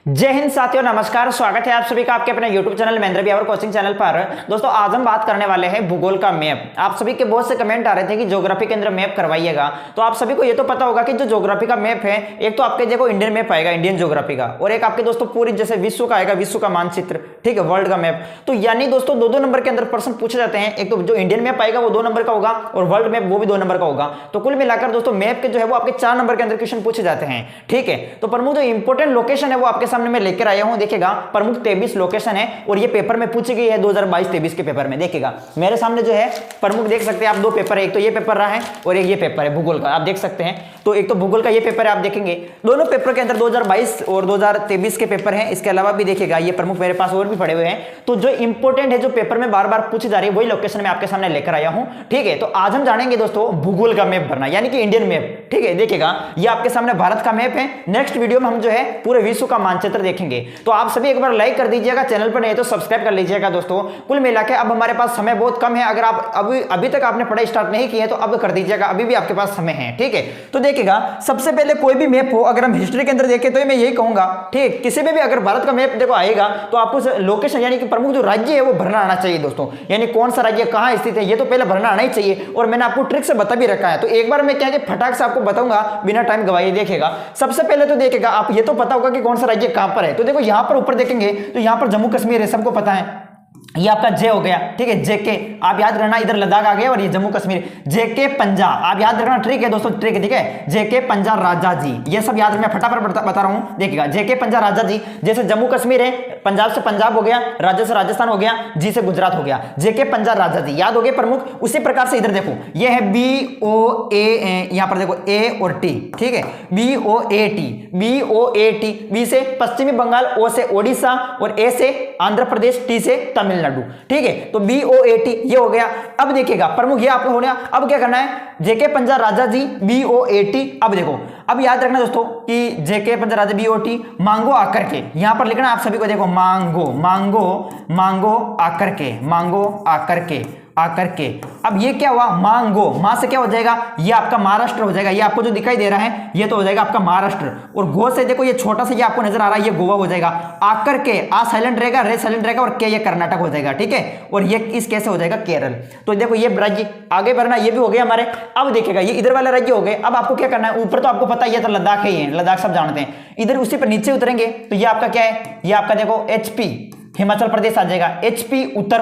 जय हिंद साथियों, नमस्कार। स्वागत है आप सभी का आपके अपने YouTube चैनल महेंद्र बिहावर कोचिंग चैनल पर। दोस्तों, आज हम बात करने वाले हैं भूगोल का मैप। आप सभी के बहुत से कमेंट आ रहे थे कि ज्योग्राफी के अंदर मैप करवाइएगा। तो आप सभी को ये तो पता होगा कि जो ज्योग्राफी का मैप है, एक तो आपके देखो इंडियन मैप आएगा, इंडियन ज्योग्राफी का, और एक आपके दोस्तों पूरी जैसे विश्व का आएगा, विश्व का मानचित्र, ठीक है, वर्ल्ड का मैप। तो यानी दोस्तों दो नंबर के अंदर प्रश्न पूछे जाते हैं। एक तो जो इंडियन मैप आएगा वो 2 नंबर का होगा, और वर्ल्ड मैप वो भी 2 नंबर का होगा। तो कुल मिलाकर दोस्तों मैप के जो है वो आपके 4 नंबर के अंदर क्वेश्चन पूछे जाते हैं, ठीक है। तो प्रमुख जो इंपॉर्टेंट लोकेशन है वो आपके सामने मैं लेकर आया हूं। देखिएगा, प्रमुख 23 लोकेशन है और ये पेपर में पूछी गई है 2022-23 के पेपर में। देखिएगा मेरे सामने जो है प्रमुख, देख सकते हैं आप, 2 पेपर है। एक तो ये पेपर रहा है और एक ये पेपर है भूगोल का, आप देख सकते हैं। तो एक तो भूगोल का ये पेपर है, आप देखेंगे दोनों पेपर के अंदर 2022 और 2023 के पेपर हैं। इसके अलावा भी देखिएगा ये प्रमुख मेरे पास और भी पड़े हुए हैं। तो जो इंपॉर्टेंट है, जो पेपर में बार बार पूछी जा रही है, वही लोकेशन मैं आपके सामने लेकर आया हूं, ठीक है। तो आज हम जानेंगे दोस्तों भूगोल का मैप भरना, यानी कि इंडियन मैप, ठीक है। देखिएगा ये आपके सामने भारत का मैप है। नेक्स्ट वीडियो में हम जो है पूरे विश्व का मानचित्र देखेंगे। तो आप सभी एक बार लाइक कर दीजिएगा, चैनल पर नहीं तो सब्सक्राइब कर लीजिएगा दोस्तों। कुल मिला के अब हमारे पास समय बहुत कम है। अगर आप अभी तक आपने पढ़ाई स्टार्ट नहीं की है तो अब कर दीजिएगा, अभी भी आपके पास समय है, ठीक है। तो देखिएगा सबसे पहले कोई भी मैप हो, अगर हम हिस्ट्री के अंदर देखें तो मैं यही कहूंगा, ठीक, किसी में भी अगर भारत का मैप देखो आएगा तो आपको लोकेशन यानी कि प्रमुख जो राज्य है वो भरना आना चाहिए दोस्तों। यानी कौन सा राज्य कहां स्थित है ये तो पहले भरना आना ही चाहिए। और मैंने आपको ट्रिक से बता भी रखा है। तो एक बार मैं क्या कि फटाक से आपको बताऊंगा बिना टाइम गवाए। देखिएगा सबसे पहले तो देखिएगा, आप ये तो पता होगा कि कौन सा राज्य कहां पर है। तो देखो यहां पर ऊपर देखेंगे तो यहां पर जम्मू कश्मीर है, सबको पता है। ये आपका जे हो गया, ठीक है, जेके आप याद रखना, इधर लद्दाख आ गया और ये जम्मू कश्मीर। जेके पंजाब आप याद रखना, ट्रिक है दोस्तों, ट्रिक है, ठीक है। जेके पंजाब राजा जी, ये सब याद रखना, फटाफट बता रहा हूं। देखिएगा जेके पंजाब राजा जी, जैसे जम्मू कश्मीर है, पंजाब से पंजाब हो गया, राज्य से राजस्थान हो गया, जी से गुजरात हो गया। जेके पंजाब राजा जी याद हो गए प्रमुख। उसी प्रकार से इधर देखो ये है BOA, यहां पर देखो ए और टी, ठीक है, BOAT, बी से पश्चिमी बंगाल, ओ से ओडिशा और ए से आंध्र प्रदेश, टी से तमिलनाडु, ठीक है। तो BOAT ये हो गया। अब देखिएगा प्रमुख ये आपको हो गया। अब क्या करना है, जेके पंजाब राजा जी BOAT। अब देखो, अब याद रखना दोस्तों कि जेके पंजाब राजा BOAT, मांगो आकर के, यहां पर लिखना आप सभी को, देखो मांगो आकर के। अब ये क्या हुआ, मांगो, मां से क्या हो जाएगा, ये आपका महाराष्ट्र हो जाएगा। ये आपको जो दिखाई दे रहा है ये तो हो जाएगा आपका महाराष्ट्र। और गो से देखो ये छोटा सा ये आपको नजर आ रहा है, ये गोवा हो जाएगा। आकर के, आ साइलेंट रहेगा, रे साइलेंट रहेगा, और के ये कर्नाटक हो जाएगा, ठीक है। और ये इस कैसे हो जाएगा, केरल। तो देखो ये राज्य आगे बढ़ना, ये भी हो गया हमारे। अब देखिएगा ये इधर वाले राज्य हो गए। अब आपको क्या करना है, ऊपर तो आपको पता ही है, तो लद्दाख है, ये लद्दाख सब जानते हैं। इधर उसी पर नीचे उतरेंगे तो ये आपका क्या है, ये आपका देखो HP हिमाचल प्रदेश आ जाएगा। HP उत्तर,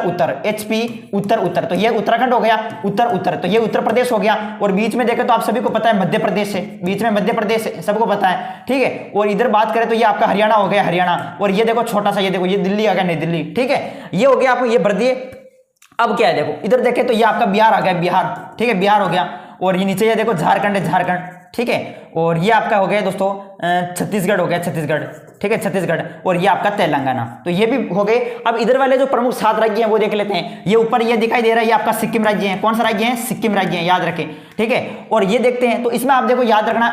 तो ये उत्तराखंड हो गया, उत्तर, तो ये उत्तर प्रदेश हो गया। और बीच में देखें तो आप सभी को पता है मध्य प्रदेश है, बीच में मध्य प्रदेश है, सबको पता है, ठीक है। और इधर बात करें तो ये आपका हरियाणा हो गया, हरियाणा। और ये देखो छोटा सा, ये देखो ये दिल्ली आ गया, नई दिल्ली, ठीक है। ये हो गया, आपको ये भर दिए। अब क्या है, देखो इधर देखें तो ये आपका बिहार आ गया, बिहार, ठीक है, बिहार हो गया। और ये नीचे ये देखो झारखंड है, झारखंड, ठीक है। और ये आपका हो गया दोस्तों छत्तीसगढ़ हो गया, छत्तीसगढ़, ठीक है, छत्तीसगढ़। और ये आपका तेलंगाना, तो ये भी हो गए। अब इधर वाले जो प्रमुख 7 राज्य हैं वो देख लेते हैं। ये ऊपर ये दिखाई दे रहा है, ये आपका सिक्किम राज्य है। कौन सा राज्य है, सिक्किम राज्य है, याद रखें, ठीक है। और ये देखते हैं तो इसमें आप देखो याद रखना,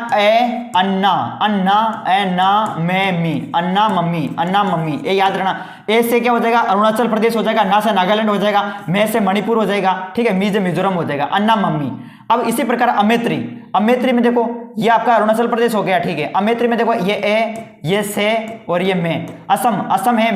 अन्ना, ए ना, मैं मी, अन्ना मम्मी, ये याद रखना। ए से क्या हो जाएगा, अरुणाचल प्रदेश हो जाएगा, ना से नागालैंड हो जाएगा, मैं से मणिपुर हो जाएगा, ठीक है, मी से मिजोरम हो जाएगा, अन्ना मम्मी। अब इसी प्रकार अमेत्री में देखो ये आपका अरुणाचल प्रदेश हो गया, ठीक है। अमेत्री में देखो ये ए, ये से और ये मैं। असम है,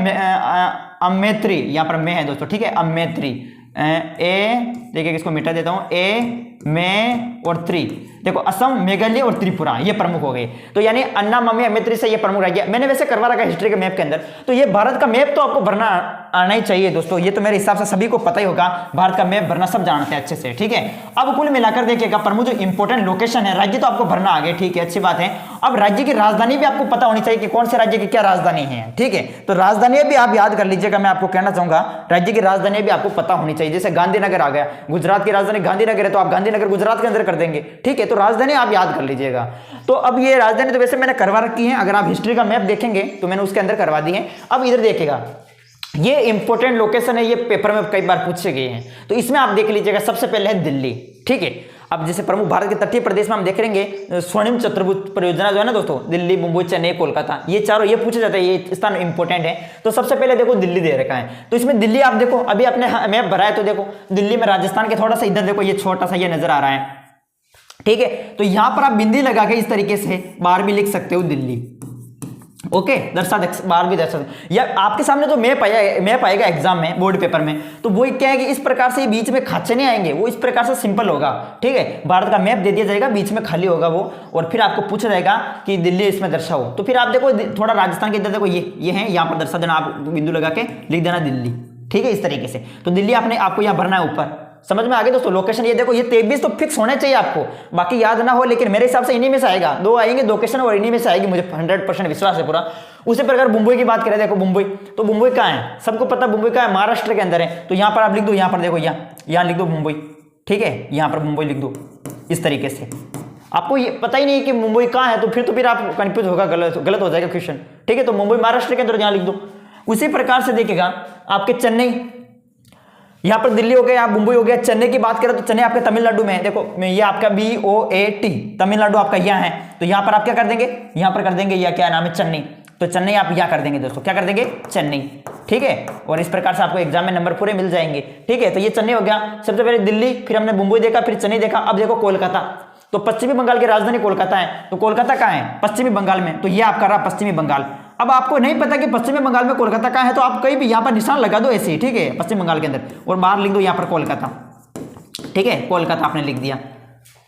अमेत्री, यहां पर मैं है दोस्तों, ठीक है, अमेत्री। ए देखिए किसको मिटा देता हूं, ए, मैं और त्रि, देखो असम, मेघालय और त्रिपुरा ये प्रमुख हो गए। तो यानी अन्ना मम्मी अमेत्री से ये प्रमुख राज्य। मैंने वैसे करवा रखा हिस्ट्री के मैप के अंदर। तो ये भारत का मैप तो आपको भरना आना ही चाहिए दोस्तों, ये तो मेरे हिसाब से सभी को पता ही होगा। भारत का मैप भरना सब जानते हैं अच्छे से, ठीक है। अब कुल मिलाकर देखिएगा प्रमुख जो इंपॉर्टेंट लोकेशन है, राज्य तो आपको भरना आ गए, ठीक है, अच्छी बात है। अब राज्य की राजधानी भी आपको पता होनी चाहिए कि कौन से राज्य की क्या राजधानी है, ठीक है। तो राजधानी भी आप याद कर लीजिएगा। मैं आपको कहना चाहूंगा राज्य की राजधानी भी आपको पता होनी चाहिए। जैसे गांधीनगर आ गया, गुजरात की राजधानी गांधीनगर है, तो आप गांधीनगर गुजरात के अंदर कर देंगे, ठीक है। तो राजधानी आप याद कर लीजिएगा। तो अब ये राजधानी तो वैसे मैंने करवा रखी है, अगर आप हिस्ट्री का मैप देखेंगे तो मैंने उसके अंदर करवा दी है। अब इधर देखिएगा ये इंपॉर्टेंट लोकेशन है, ये पेपर में कई बार पूछे गए हैं। तो इसमें आप देख लीजिएगा, सबसे पहले है दिल्ली, ठीक है। अब जैसे प्रमुख भारत के तटीय प्रदेश में हम देख लेंगे, स्वर्णिम चतुर्भुज परियोजना जो है ना दोस्तों, दिल्ली, मुंबई, चेन्नई, कोलकाता, ये चारों ये पूछे जाते हैं, ये स्थान इंपॉर्टेंट है। तो सबसे पहले देखो दिल्ली दे रखा है। तो इसमें दिल्ली आप देखो, अभी आपने मैप भरा है तो देखो दिल्ली में राजस्थान के थोड़ा सा इधर देखो ये छोटा सा ये नजर आ रहा है, ठीक है। तो यहां पर आप बिंदी लगा के इस तरीके से बाहर भी लिख सकते हो दिल्ली, ओके दर्शा बार भी दर्शा, या आपके सामने जो मैप आएगा एग्जाम में बोर्ड पेपर में, तो वो क्या है कि इस प्रकार से बीच में खाचे नहीं आएंगे, वो इस प्रकार से सिंपल होगा। ठीक है, भारत का मैप दे दिया जाएगा, बीच में खाली होगा वो, और फिर आपको पूछा जाएगा कि दिल्ली इसमें दर्शाओ, तो फिर आप देखो थोड़ा राजस्थान के इधर देखो ये है, यहाँ पर दर्शा देना, आप बिंदु लगा के लिख देना दिल्ली। ठीक है, इस तरीके से तो दिल्ली आपको यहाँ भरना है ऊपर। समझ में आ गया दोस्तों। लोकेशन ये देखो, ये 23 तो फिक्स होने चाहिए आपको, बाकी याद ना हो, लेकिन मेरे हिसाब से इन्हीं में से आएगा, 2 आएंगे, 2 क्वेश्चन और इन्हीं में से आएगी, मुझे 100% विश्वास है पूरा। उसी प्रकार मुंबई की बात करें, देखो मुंबई, तो मुंबई कहाँ है, सबको पता मुंबई कहाँ है, महाराष्ट्र के अंदर है, तो यहाँ पर आप लिख दो, यहाँ पर देखो यहाँ लिख दो मुंबई। ठीक है, यहाँ पर मुंबई लिख दो इस तरीके से। आपको ये पता ही नहीं कि मुंबई कहाँ है, तो फिर आप कंफ्यूज होगा, गलत हो जाएगा क्वेश्चन। ठीक है, तो मुंबई महाराष्ट्र के अंदर यहाँ लिख दो। उसी प्रकार से देखिएगा आपके चेन्नई, यहाँ पर दिल्ली हो गया, आप मुंबई हो गया। चेन्नई की बात करें तो चेन्नई आपके तमिलनाडु में है, देखो ये आपका BOAT, तमिलनाडु आपका यहाँ है, तो यहाँ पर आप क्या कर देंगे, यहाँ पर कर देंगे, या क्या नाम है, चेन्नई, तो चेन्नई आप यहाँ कर देंगे दोस्तों, क्या कर देंगे, चेन्नई। ठीक है, और इस प्रकार से आपको एग्जाम में नंबर पूरे मिल जाएंगे। ठीक है, तो ये चेन्नई हो गया, सबसे पहले दिल्ली, फिर हमने मुंबई देखा, फिर चेन्नई देखा। अब देखो कोलकाता, तो पश्चिमी बंगाल की राजधानी कोलकाता है, तो कोलकाता कहाँ है, पश्चिमी बंगाल में, तो ये आपका रहा पश्चिमी बंगाल। अब आपको नहीं पता कि पश्चिमी बंगाल में कोलकाता कहाँ है, तो आप कहीं भी यहाँ पर निशान लगा दो ऐसे ही। ठीक है, पश्चिम बंगाल के अंदर, और बाहर लिख दो यहाँ पर कोलकाता। ठीक है, कोलकाता आपने लिख दिया।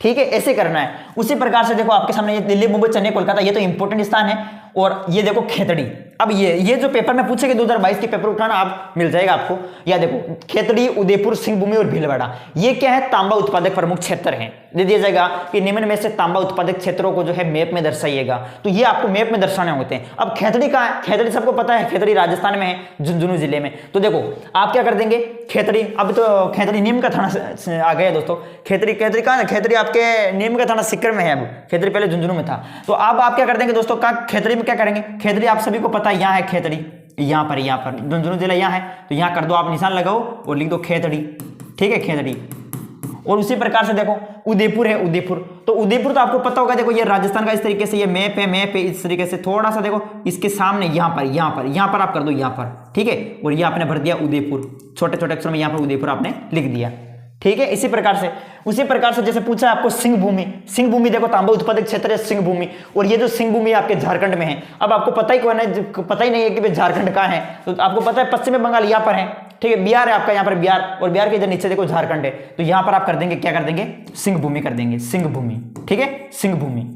ठीक है, ऐसे करना है। उसी प्रकार से देखो आपके सामने ये दिल्ली, मुंबई, चेन्नई, कोलकाता, ये तो इंपॉर्टेंट स्थान है। और ये देखो खेतड़ी, अब ये जो पेपर में पूछेगा 2022 के पेपर उठाना, आप मिल जाएगा आपको। या देखो खेतड़ी, उदयपुर, सिंहभूमि और भीलवाड़ा, ये क्या है, तांबा उत्पादक प्रमुख क्षेत्र हैं। दे दिया जाएगा कि निम्न में से तांबा उत्पादक क्षेत्रों को जो है मैप में दर्शाइएगा, तो ये आपको मैप में दर्शाने होते हैं। अब खेतड़ी कहाँ है, खेतड़ी सबको पता है, खेतड़ी राजस्थान में है, झुंझुनू जिले में। तो देखो आप क्या कर देंगे, खेतड़ी, अब तो खेतड़ी नीम का थाना आ गया दोस्तों। खेतड़ी कहाँ है, खेतड़ी आपके नीम का थाना सीकर में है, अब खेतड़ी पहले झुंझुनू में था। तो अब आप क्या कर देंगे दोस्तों, खेतड़ी में क्या करेंगे, खेतड़ी आप सभी को पता है, यहाँ है खेतड़ी, यहाँ पर झुंझुनू जिला यहाँ है, तो यहाँ कर दो आप, निशान लगाओ और लिख दो खेतड़ी। ठीक है, खेतड़ी। और उसी प्रकार से देखो उदयपुर है, उदयपुर, तो उदयपुर तो आपको पता होगा, देखो ये राजस्थान का इस तरीके से ये मैप है, इस तरीके से थोड़ा सा देखो इसके सामने यहाँ पर आप कर दो यहाँ पर। ठीक है, और ये आपने भर दिया उदयपुर, छोटे छोटे अक्षर में यहाँ पर उदयपुर आपने लिख दिया। ठीक है, इसी प्रकार से उसी प्रकार से जैसे पूछा आपको सिंहभूमि देखो तांबा उत्पादक क्षेत्र है सिंहभूमि, और ये जो सिंहभूमि आपके झारखंड में है। अब आपको पता ही नहीं है कि झारखंड कहाँ है, तो आपको पता है पश्चिमी बंगाल यहाँ पर है। ठीक है, बिहार है आपका यहाँ पर, बिहार, और बिहार के इधर नीचे देखो झारखंड है, तो यहाँ पर आप कर देंगे, क्या कर देंगे, सिंहभूमि कर देंगे, सिंहभूमि। ठीक है, सिंहभूमि।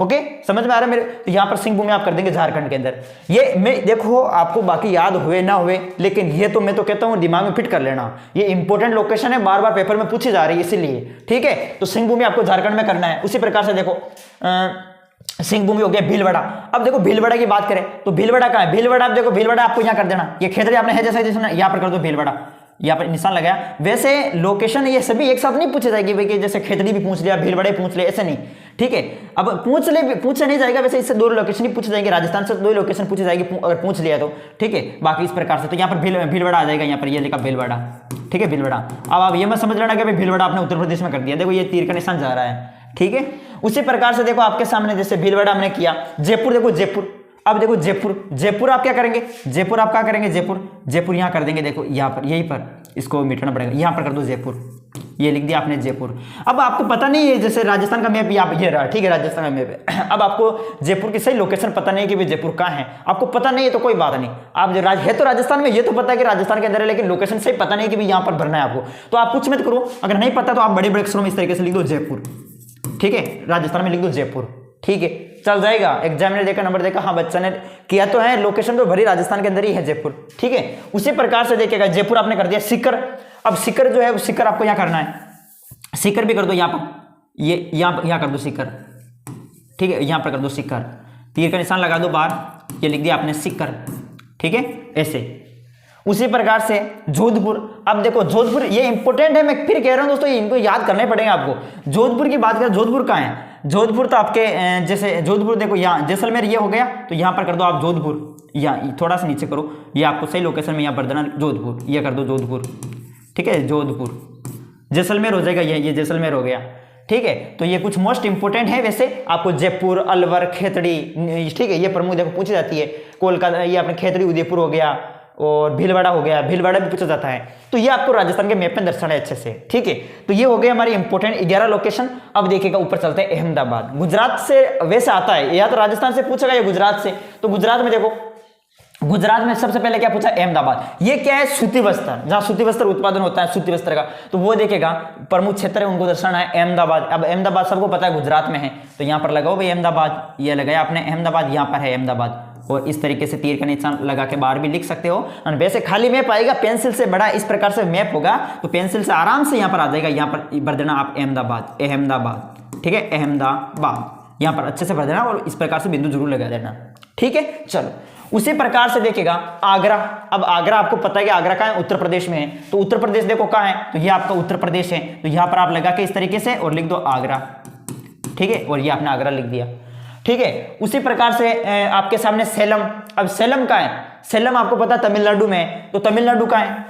ओके, समझ में आ रहा है मेरे, तो यहाँ पर सिंहभूमि आप कर देंगे झारखंड के अंदर। ये मैं देखो आपको बाकी याद हुए ना हुए, लेकिन ये तो मैं तो कहता हूँ दिमाग में फिट कर लेना, ये इंपॉर्टेंट लोकेशन है, बार बार पेपर में पूछी जा रही है इसीलिए। ठीक है, तो सिंहभूमि आपको झारखंड में करना है। उसी प्रकार से देखो सिंहभूमि हो गया भीलवाड़ा। अब देखो भीलवाड़ा की बात करें तो भीलवाड़ा कहाँ है, भीलवाड़ा, आप देखो भीलवाड़ा आपको यहाँ कर देना, ये खेतड़ी आपने है जैसा यहाँ पर कर दो भीलवाड़ा, यहाँ पर निशान लगाया। वैसे लोकेशन ये सभी एक साथ नहीं पूछे जाएगी भाई, कि जैसे खेतड़ी भी पूछ लिया, भीलवाड़े पूछ लिया, ऐसे नहीं। ठीक है, अब पूछा नहीं जाएगा, वैसे इससे 2 लोकेशन ही पूछे जाएंगे, राजस्थान से 2 लोकेशन पूछे जाएगी अगर पूछ लिया तो। ठीक है, बाकी इस प्रकार से तो यहाँ पर भीलवाड़ा आ जाएगा, यहाँ पर ये लिखा भीलवाड़ा। ठीक है, भीलवाड़ा। अब आप ये मत समझ लेना कि भाई भीलवाड़ा आपने उत्तर प्रदेश में कर दिया, देखो ये तीर का निशान जा रहा है। ठीक है, उसी प्रकार से देखो आपके सामने जैसे भीलवाड़ा हमने किया, जयपुर देखो जयपुर। अब देखो जयपुर आप क्या करेंगे, जयपुर आप क्या करेंगे, जयपुर यहाँ कर देंगे, देखो यहाँ पर, यहीं पर इसको मिटाना पड़ेगा, यहाँ पर कर दो जयपुर, ये लिख दिया आपने जयपुर। अब आपको पता नहीं है, जैसे राजस्थान का मैप यहाँ ये रहा, ठीक है, राजस्थान का मैप है। अब आपको जयपुर की सही लोकेशन पता नहीं कि भाई जयपुर कहाँ है, आपको पता नहीं है तो कोई बात नहीं, आप है तो राजस्थान में, ये तो पता है कि राजस्थान के अंदर है, लेकिन लोकेशन सही पता नहीं कि भाई यहाँ पर भरना है आपको, तो आप कुछ मत करो, अगर नहीं पता तो आप बड़े बड़े अक्षरों में इस तरीके से लिख दो जयपुर। ठीक है, राजस्थान में लिख दो जयपुर। ठीक है, चल जाएगा, एग्जामिनर देखा, नंबर देखा, हाँ बच्चा ने किया तो है, लोकेशन तो भरी राजस्थान के अंदर ही है जयपुर। ठीक है, उसी प्रकार से देखिएगा जयपुर आपने कर दिया। सीकर, अब सीकर जो है सीकर आपको यहाँ करना है, सीकर भी कर दो यहाँ पर, ये यहाँ कर दो सीकर। ठीक है, यहाँ पर कर दो सीकर, तीर का निशान लगा दो बाहर, ये लिख दिया आपने सीकर। ठीक है, ऐसे। उसी प्रकार से जोधपुर, अब देखो जोधपुर ये इंपॉर्टेंट है, मैं फिर कह रहा हूं दोस्तों, इनको याद करने पड़ेंगे आपको। जोधपुर की बात करें, जोधपुर कहाँ है, जोधपुर तो आपके जैसे जोधपुर देखो यहाँ जैसलमेर ये हो गया, तो यहाँ पर कर दो आप जोधपुर, यहाँ थोड़ा सा नीचे करो, ये आपको सही लोकेशन में यहाँ पर देना जोधपुर, ये कर दो जोधपुर। ठीक है, जोधपुर, जैसलमेर हो जाएगा, ये जैसलमेर हो गया। ठीक है, तो ये कुछ मोस्ट इंपोर्टेंट है। वैसे आपको जयपुर, अलवर, खेतड़ी, ठीक है, ये प्रमुख देखो पूछी जाती है। कोलकाता, ये अपने खेतड़ी उदयपुर हो गया, और भीलवाड़ा हो गया, भीलवाड़ा भी पूछा जाता है। तो ये आपको राजस्थान के मैप में दर्शाना है अच्छे से, ठीक है। तो ये हो गए हमारे इंपॉर्टेंट 11 लोकेशन। अब देखिएगा ऊपर चलते हैं अहमदाबाद। गुजरात से वैसे आता है, या तो राजस्थान से पूछेगा या गुजरात से। तो गुजरात में देखो, गुजरात में सबसे पहले क्या पूछा, अहमदाबाद। ये क्या है, सूती वस्त्र, जहां सूती वस्त्र उत्पादन होता है, सूती वस्त्र का। तो वो देखेगा प्रमुख क्षेत्र है, उनको दर्शाना है अहमदाबाद। अब अहमदाबाद सबको पता है गुजरात में है, तो यहां पर लगाओ भाई अहमदाबाद। ये लगाया आपने अहमदाबाद, यहां पर है अहमदाबाद। और इस तरीके से तीर का निशान लगा के बाहर भी लिख सकते हो। और वैसे खाली मैप आएगा, पेंसिल से बड़ा इस प्रकार से मैप होगा तो पेंसिल से आराम से यहां पर आ जाएगा। यहां पर भर देना आप अहमदाबाद, अहमदाबाद, ठीक है, अहमदाबाद। यहां पर अच्छे से भर देना और इस प्रकार से बिंदु जरूर लगा देना, ठीक है। चलो उसी प्रकार से देखिएगा आगरा। अब आगरा आपको पता है कि आगरा कहाँ है, उत्तर प्रदेश में है। तो उत्तर प्रदेश देखो कहाँ है, तो ये आपका उत्तर प्रदेश है। तो यहां पर आप लगा के इस तरीके से और लिख दो आगरा, ठीक है। और ये आपने आगरा लिख दिया, ठीक है। उसी प्रकार से आपके सामने सेलम। अब सेलम कहाँ है, सेलम आपको पता है तमिलनाडु में है। तो तमिलनाडु कहाँ है,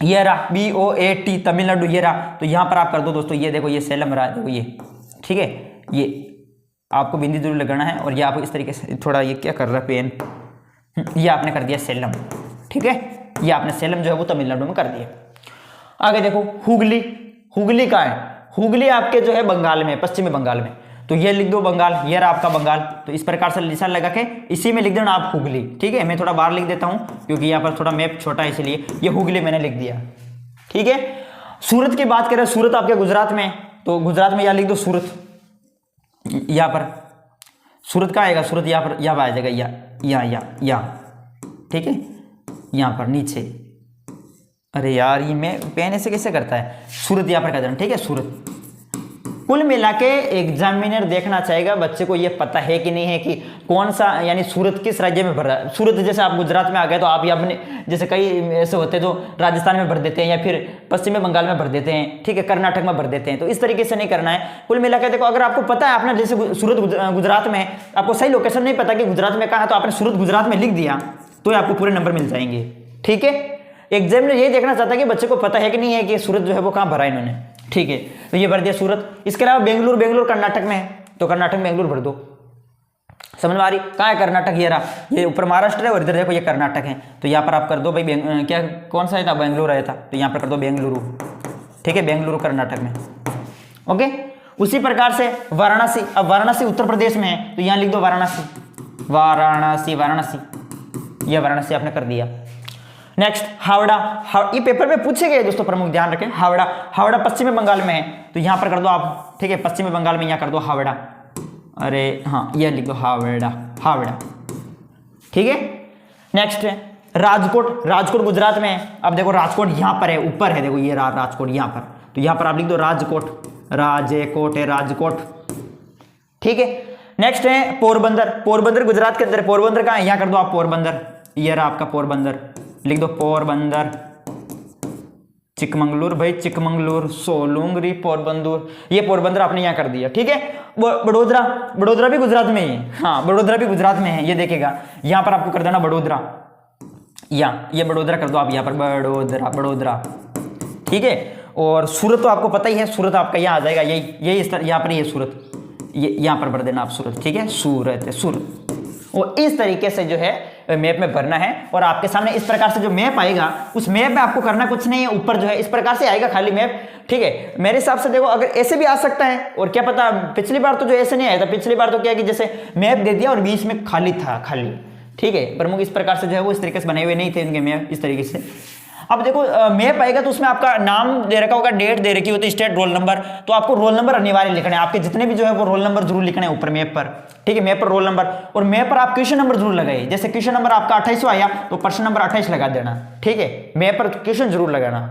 ये रहा BOAT, तमिलनाडु ये रहा। तो यहां पर आप कर दो दोस्तों, ये देखो ये सेलम रहा, देखो ये, ठीक है। ये आपको बिंदी जरूर लगाना है। और ये आप इस तरीके से थोड़ा, ये क्या कर रहा है पेन, ये आपने कर दिया सेलम, ठीक है। ये आपने सेलम जो है वो तमिलनाडु में कर दिया। आगे देखो हुगली। हुगली कहाँ है, हुगली आपके जो है बंगाल में, पश्चिमी बंगाल में। तो ये लिख दो बंगाल, ये रहा आपका बंगाल। तो इस प्रकार से निशान लगा के इसी में लिख देना आप हुगली, ठीक है। मैं थोड़ा बाहर लिख देता हूं क्योंकि यहाँ पर थोड़ा मैप छोटा है, इसलिए ये हुगली मैंने लिख दिया, ठीक है। सूरत की बात करें, सूरत आपके गुजरात में, तो गुजरात में यहाँ लिख दो सूरत। यहाँ पर सूरत का आएगा, सूरत यहाँ पर, यहाँ आ जाएगा, यहाँ, ठीक है। यहाँ पर नीचे, अरे यार ये मैं पेन ऐसे कैसे करता है, सूरत यहाँ पर कर देना, ठीक है, सूरत। कुल मिला के एग्जामिनर देखना चाहेगा बच्चे को ये पता है कि नहीं है कि कौन सा, यानी सूरत किस राज्य में भर रहा है। सूरत जैसे आप गुजरात में आ गए तो आप ये अपने, जैसे कई ऐसे होते हैं जो राजस्थान में भर देते हैं या फिर पश्चिमी बंगाल में भर देते हैं, ठीक है, कर्नाटक में भर देते हैं। तो इस तरीके से नहीं करना है। कुल मिला के देखो, अगर आपको पता है आपने जैसे सूरत गुजरात में, आपको सही लोकेशन नहीं पता कि गुजरात में कहाँ है, तो आपने सूरत गुजरात में लिख दिया तो आपको पूरे नंबर मिल जाएंगे, ठीक है। एग्जामिनर ये देखना चाहता है कि बच्चे को पता है कि नहीं है कि सूरत जो है वो कहाँ भरा है इन्होंने, ठीक है। तो ये भर दिया सूरत। इसके अलावा बेंगलुरु, बेंगलुरु कर्नाटक में है, तो कर्नाटक में बेंगलुरु भर दो। समझ में आ रही, कहाँ है कर्नाटक, ये रहा, ये ऊपर महाराष्ट्र है और इधर देखो ये कर्नाटक है। तो यहाँ पर आप कर दो भाई क्या, कौन सा था, बेंगलुरु आया था, तो यहाँ पर कर दो बेंगलुरु, ठीक है, बेंगलुरु कर्नाटक में, ओके। उसी प्रकार से वाराणसी। अब वाराणसी उत्तर प्रदेश में है, तो यहाँ लिख दो वाराणसी, वाराणसी, वाराणसी, यह वाराणसी आपने कर दिया। नेक्स्ट हावड़ा। ये पेपर में पूछे गए दोस्तों, प्रमुख ध्यान रखें। हावड़ा, हावड़ा पश्चिमी बंगाल में है, तो यहां पर कर दो आप, ठीक है, पश्चिमी बंगाल में यहां कर दो हावड़ा। अरे हाँ, ये लिख दो हावड़ा, हावड़ा, ठीक है। नेक्स्ट है राजकोट। राजकोट गुजरात में है। अब देखो राजकोट यहां पर है, ऊपर है, देखो ये राजकोट यहां पर। तो यहां पर आप लिख दो राजकोट, राजेकोट है, राजकोट, ठीक है। नेक्स्ट है पोरबंदर। पोरबंदर गुजरात के अंदर, पोरबंदर कहाँ है, यहां कर दो आप पोरबंदर, ये रहा आपका पोरबंदर, लिख दो पोरबंदर। चिकमंगलुर भाई, चिकमंगलुर, सोलुंगरी, पोरबंदर, ये पोरबंदर आपने यहाँ कर दिया, ठीक है। बड़ोदरा, बड़ोदरा भी गुजरात में ही है, हाँ बड़ोदरा भी गुजरात में है, ये देखेगा यहाँ पर आपको कर देना बड़ोदरा, ये बड़ोदरा कर दो आप यहाँ पर, बड़ोदरा, बड़ोदरा, ठीक है। और सूरत तो आपको पता ही है, सूरत आपका यहाँ आ जाएगा, यही इस तरह, यहाँ पर ये सूरत, ये यहाँ पर भर देना आप सूरत, ठीक है, सूरत है, सूरत। और इस तरीके से जो है मैप में भरना है। और आपके सामने इस प्रकार से जो मैप आएगा, उस मैप में आपको करना कुछ नहीं है, ऊपर जो है इस प्रकार से आएगा खाली मैप, ठीक है। मेरे हिसाब से देखो, अगर ऐसे भी आ सकता है, और क्या पता, पिछली बार तो जो ऐसे नहीं आया था, पिछली बार तो क्या है कि जैसे मैप दे दिया और बीच में खाली था, खाली, ठीक है। प्रमुख इस प्रकार से जो है वो इस तरीके से बने हुए नहीं थे इनके मैप, इस तरीके से। अब देखो मैप आएगा तो उसमें आपका नाम दे रखा होगा, डेट दे रखी होती है, स्टेट, रोल नंबर। तो आपको रोल नंबर अनिवार्य लिखना है, आपके जितने भी जो है वो रोल नंबर जरूर लिखना है ऊपर मैप पर, ठीक है। मैप पर रोल नंबर, और मैप पर आप क्वेश्चन नंबर जरूर लगाइए। जैसे क्वेश्चन नंबर आपका 28वां आया तो प्रश्न नंबर 28 लगा देना, ठीक है। मैप पर क्वेश्चन जरूर लगाना।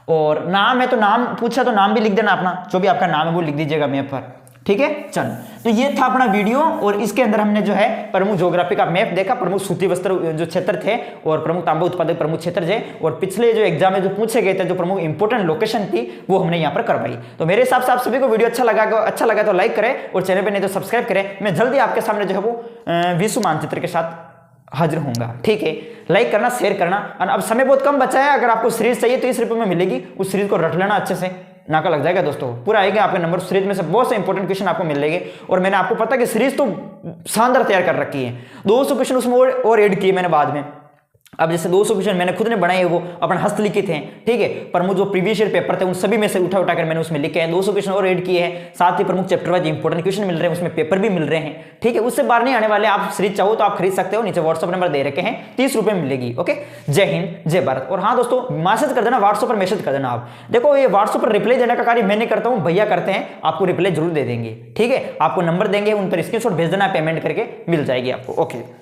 और नाम है तो नाम पूछा तो नाम भी लिख देना अपना, जो भी आपका नाम है वो लिख दीजिएगा मैप पर, ठीक है। चल, तो ये था अपना वीडियो, और इसके अंदर हमने जो है प्रमुख ज्योग्राफी का मैप देखा, प्रमुख सूती वस्त्र जो क्षेत्र थे, और प्रमुख तांबा उत्पादक प्रमुख क्षेत्र थे, और पिछले जो एग्जाम में जो पूछे गए थे, जो प्रमुख इंपोर्टेंट लोकेशन थी, वो हमने यहाँ पर करवाई। तो मेरे हिसाब से आप सभी को वीडियो अच्छा लगा तो लाइक करें, और चैनल पर नहीं तो सब्सक्राइब करें। मैं जल्दी आपके सामने जो है वो विश्व मानचित्र के साथ हाजिर होऊंगा, ठीक है। लाइक करना, शेयर करना। और अब समय बहुत कम बचा है, अगर आपको सीरीज चाहिए तो 30 रुपये में मिलेगी, उस सीरीज को रट लेना अच्छे से, नाका लग जाएगा दोस्तों, पूरा आएगा आपके नंबर। सीरीज में से बहुत से इंपॉर्टेंट क्वेश्चन आपको मिलेंगे, और मैंने आपको पता कि सीरीज तो शानदार तैयार कर रखी है, 200 क्वेश्चन उसमें और ऐड किए मैंने बाद में, अब जैसे 200 क्वेश्चन मैंने खुद ने बनाए, वो अपन हस्तलिखित हैं, ठीक है। प्रमुख जो प्रीवियस ईयर पेपर थे उन सभी में से उठा उठाकर मैंने उसमें लिखे हैं। 200 क्वेश्चन और ऐड किए हैं, साथ ही प्रमुख चैप्टर वाइज इंपॉर्टेंट क्वेश्चन मिल रहे हैं, उसमें पेपर भी मिल रहे हैं, ठीक है। उससे बाहर नहीं आने वाले। आप सीरीज चाहो तो आप खरीद सकते हो, नीचे व्हाट्सअप नंबर दे रखे हैं, 30 रुपए में मिलेगी। ओके, जय हिंद जय भारत। और हाँ दोस्तों, मैसेज कर देना, व्हाट्सअप पर मैसेज कर देना। आप देखो, ये व्हाट्सअप पर रिप्लाई देने का कार्य मैं नहीं करता हूँ, भैया करते हैं, आपको रिप्लाई जरूर दे देंगे, ठीक है। आपको नंबर देंगे, उन पर स्क्रीनशॉट भेज देना, पेमेंट करके मिल जाएगी आपको। ओके।